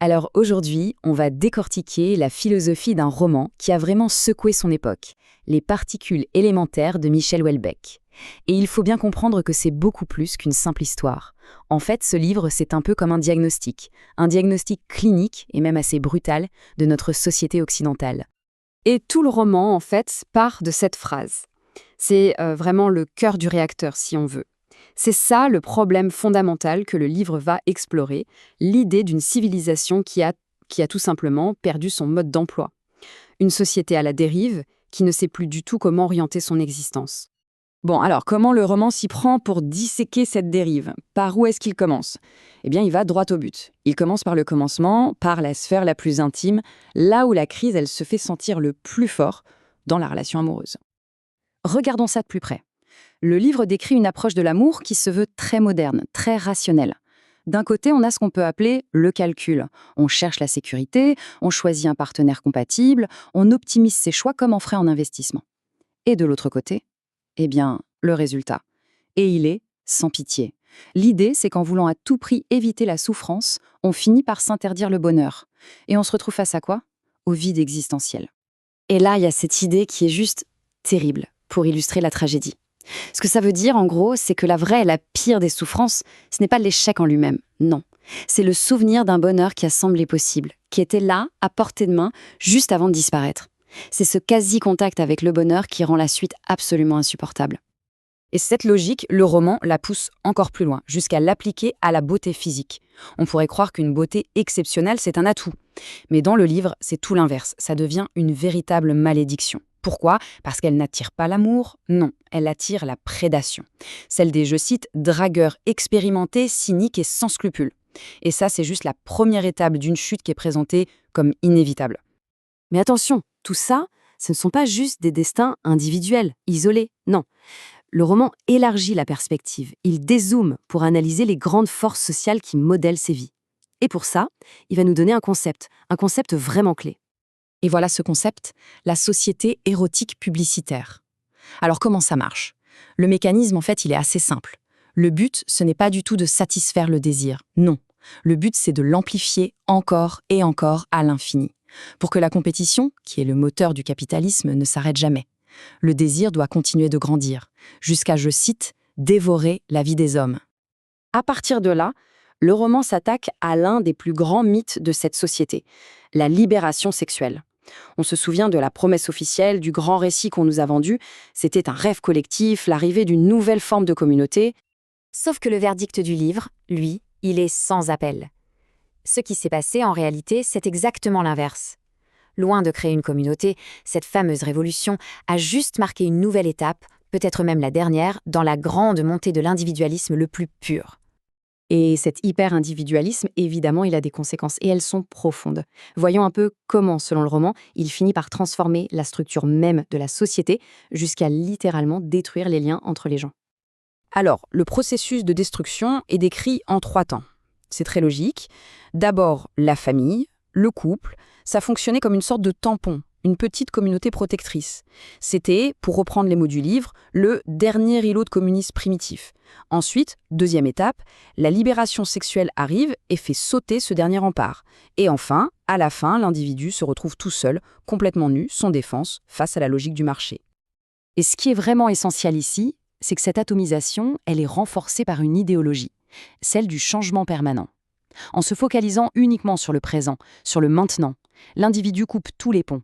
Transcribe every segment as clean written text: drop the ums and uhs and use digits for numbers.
Alors aujourd'hui, on va décortiquer la philosophie d'un roman qui a vraiment secoué son époque, Les particules élémentaires de Michel Houellebecq. Et il faut bien comprendre que c'est beaucoup plus qu'une simple histoire. En fait, ce livre, c'est un peu comme un diagnostic clinique et même assez brutal de notre société occidentale. Et tout le roman, en fait, part de cette phrase. C'est vraiment le cœur du réacteur, si on veut. C'est ça le problème fondamental que le livre va explorer, l'idée d'une civilisation qui a tout simplement perdu son mode d'emploi. Une société à la dérive qui ne sait plus du tout comment orienter son existence. Bon, alors comment le roman s'y prend pour disséquer cette dérive? Par où est-ce qu'il commence? Eh bien, il va droit au but. Il commence par le commencement, par la sphère la plus intime, là où la crise, elle se fait sentir le plus fort dans la relation amoureuse. Regardons ça de plus près. Le livre décrit une approche de l'amour qui se veut très moderne, très rationnelle. D'un côté, on a ce qu'on peut appeler le calcul. On cherche la sécurité, on choisit un partenaire compatible, on optimise ses choix comme on ferait en investissement. Et de l'autre côté, eh bien, le résultat. Et il est sans pitié. L'idée, c'est qu'en voulant à tout prix éviter la souffrance, on finit par s'interdire le bonheur. Et on se retrouve face à quoi? Au vide existentiel. Et là, il y a cette idée qui est juste terrible pour illustrer la tragédie. Ce que ça veut dire, en gros, c'est que la vraie et la pire des souffrances, ce n'est pas l'échec en lui-même, non. C'est le souvenir d'un bonheur qui a semblé possible, qui était là, à portée de main, juste avant de disparaître. C'est ce quasi-contact avec le bonheur qui rend la suite absolument insupportable. Et cette logique, le roman la pousse encore plus loin, jusqu'à l'appliquer à la beauté physique. On pourrait croire qu'une beauté exceptionnelle, c'est un atout. Mais dans le livre, c'est tout l'inverse, ça devient une véritable malédiction. Pourquoi? Parce qu'elle n'attire pas l'amour? Non, elle attire la prédation. Celle des, je cite, dragueurs expérimentés, cyniques et sans scrupules. Et ça, c'est juste la première étape d'une chute qui est présentée comme inévitable. Mais attention, tout ça, ce ne sont pas juste des destins individuels, isolés, non. Le roman élargit la perspective, il dézoome pour analyser les grandes forces sociales qui modèlent ces vies. Et pour ça, il va nous donner un concept vraiment clé. Et voilà ce concept, la société érotique publicitaire. Alors comment ça marche? Le mécanisme, en fait, il est assez simple. Le but, ce n'est pas du tout de satisfaire le désir, non. Le but, c'est de l'amplifier encore et encore à l'infini. Pour que la compétition, qui est le moteur du capitalisme, ne s'arrête jamais. Le désir doit continuer de grandir, jusqu'à, je cite, « dévorer la vie des hommes ». À partir de là, le roman s'attaque à l'un des plus grands mythes de cette société, la libération sexuelle. On se souvient de la promesse officielle, du grand récit qu'on nous a vendu. C'était un rêve collectif, l'arrivée d'une nouvelle forme de communauté. Sauf que le verdict du livre, lui, il est sans appel. Ce qui s'est passé, en réalité, c'est exactement l'inverse. Loin de créer une communauté, cette fameuse révolution a juste marqué une nouvelle étape, peut-être même la dernière, dans la grande montée de l'individualisme le plus pur. Et cet hyper-individualisme, évidemment, il a des conséquences, et elles sont profondes. Voyons un peu comment, selon le roman, il finit par transformer la structure même de la société, jusqu'à littéralement détruire les liens entre les gens. Alors, le processus de destruction est décrit en 3 temps. C'est très logique. D'abord, la famille, le couple, ça fonctionnait comme une sorte de tampon, une petite communauté protectrice. C'était, pour reprendre les mots du livre, le dernier îlot de communisme primitif. Ensuite, deuxième étape, la libération sexuelle arrive et fait sauter ce dernier rempart. Et enfin, à la fin, l'individu se retrouve tout seul, complètement nu, sans défense, face à la logique du marché. Et ce qui est vraiment essentiel ici, c'est que cette atomisation, elle est renforcée par une idéologie, celle du changement permanent. En se focalisant uniquement sur le présent, sur le maintenant, l'individu coupe tous les ponts.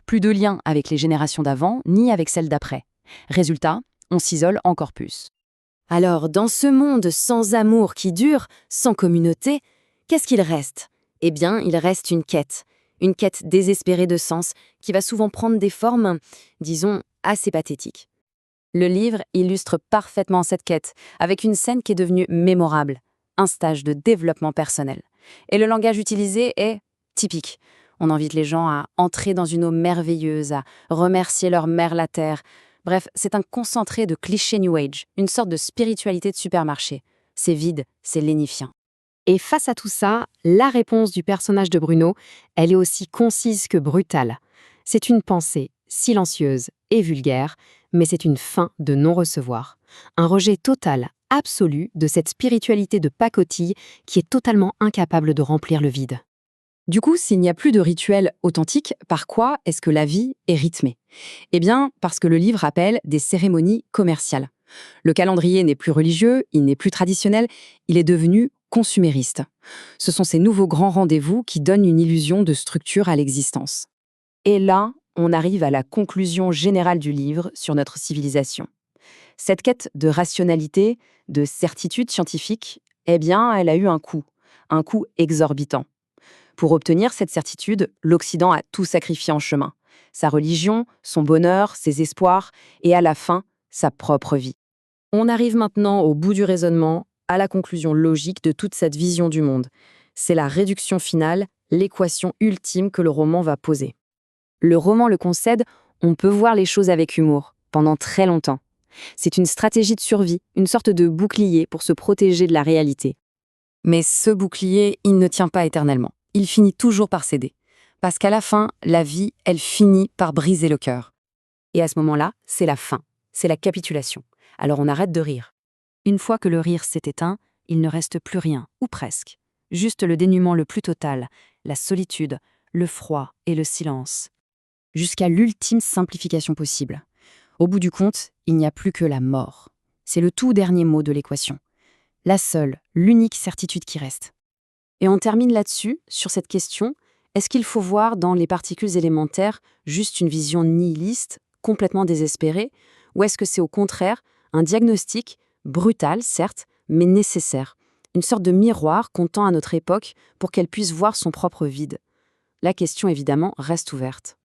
Plus de lien avec les générations d'avant, ni avec celles d'après. Résultat, on s'isole encore plus. Alors, dans ce monde sans amour qui dure, sans communauté, qu'est-ce qu'il reste? Eh bien, il reste une quête désespérée de sens, qui va souvent prendre des formes, disons, assez pathétiques. Le livre illustre parfaitement cette quête, avec une scène qui est devenue mémorable, un stage de développement personnel. Et le langage utilisé est typique. On invite les gens à entrer dans une eau merveilleuse, à remercier leur mère la terre. Bref, c'est un concentré de clichés New Age, une sorte de spiritualité de supermarché. C'est vide, c'est lénifiant. Et face à tout ça, la réponse du personnage de Bruno, elle est aussi concise que brutale. C'est une pensée silencieuse et vulgaire, mais c'est une fin de non-recevoir. Un rejet total, absolu, de cette spiritualité de pacotille qui est totalement incapable de remplir le vide. Du coup, s'il n'y a plus de rituel authentique, par quoi est-ce que la vie est rythmée? Eh bien, parce que le livre appelle des cérémonies commerciales. Le calendrier n'est plus religieux, il n'est plus traditionnel, il est devenu consumériste. Ce sont ces nouveaux grands rendez-vous qui donnent une illusion de structure à l'existence. Et là, on arrive à la conclusion générale du livre sur notre civilisation. Cette quête de rationalité, de certitude scientifique, eh bien, elle a eu un coût exorbitant. Pour obtenir cette certitude, l'Occident a tout sacrifié en chemin. Sa religion, son bonheur, ses espoirs et à la fin, sa propre vie. On arrive maintenant au bout du raisonnement, à la conclusion logique de toute cette vision du monde. C'est la réduction finale, l'équation ultime que le roman va poser. Le roman le concède, on peut voir les choses avec humour, pendant très longtemps. C'est une stratégie de survie, une sorte de bouclier pour se protéger de la réalité. Mais ce bouclier, il ne tient pas éternellement. Il finit toujours par céder. Parce qu'à la fin, la vie, elle finit par briser le cœur. Et à ce moment-là, c'est la fin, c'est la capitulation. Alors on arrête de rire. Une fois que le rire s'est éteint, il ne reste plus rien, ou presque. Juste le dénuement le plus total, la solitude, le froid et le silence. Jusqu'à l'ultime simplification possible. Au bout du compte, il n'y a plus que la mort. C'est le tout dernier mot de l'équation. La seule, l'unique certitude qui reste. Et on termine là-dessus, sur cette question, est-ce qu'il faut voir dans les particules élémentaires juste une vision nihiliste, complètement désespérée, ou est-ce que c'est au contraire un diagnostic, brutal certes, mais nécessaire, une sorte de miroir qu'on tend à notre époque pour qu'elle puisse voir son propre vide? La question évidemment reste ouverte.